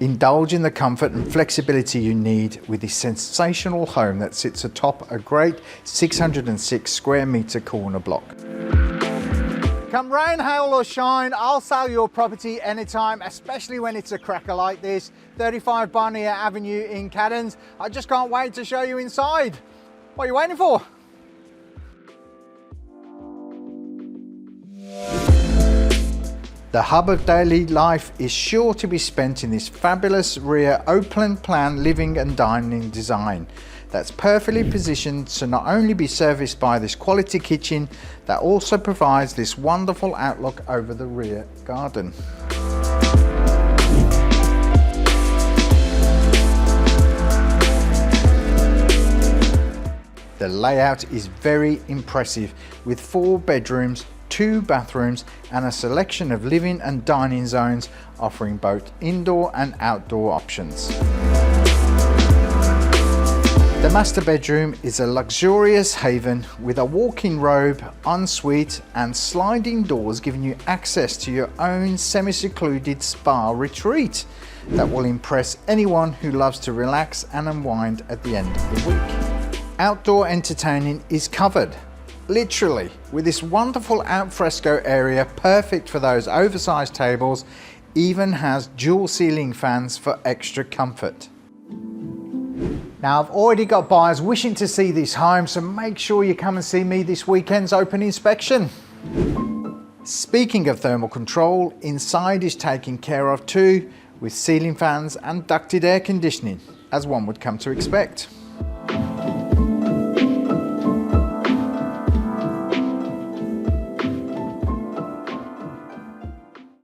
Indulge in the comfort and flexibility you need with this sensational home that sits atop a great 606 square metre corner block. Come rain, hail or shine, I'll sell your property anytime, especially when it's a cracker like this. 35 Barnea Avenue in Caddens. I just can't wait to show you inside. What are you waiting for? The hub of daily life is sure to be spent in this fabulous rear open plan living and dining design that's perfectly positioned to not only be serviced by this quality kitchen that also provides this wonderful outlook over the rear garden. The layout is very impressive with 4 bedrooms, 2 bathrooms and a selection of living and dining zones offering both indoor and outdoor options. The master bedroom is a luxurious haven with a walk-in robe, ensuite and sliding doors giving you access to your own semi-secluded spa retreat that will impress anyone who loves to relax and unwind at the end of the week. Outdoor entertaining is covered. Literally, with this wonderful alfresco area perfect for those oversized tables, even has dual ceiling fans for extra comfort. Now I've already got buyers wishing to see this home, so make sure you come and see me this weekend's open inspection. Speaking of thermal control, inside is taken care of too, with ceiling fans and ducted air conditioning, as one would come to expect.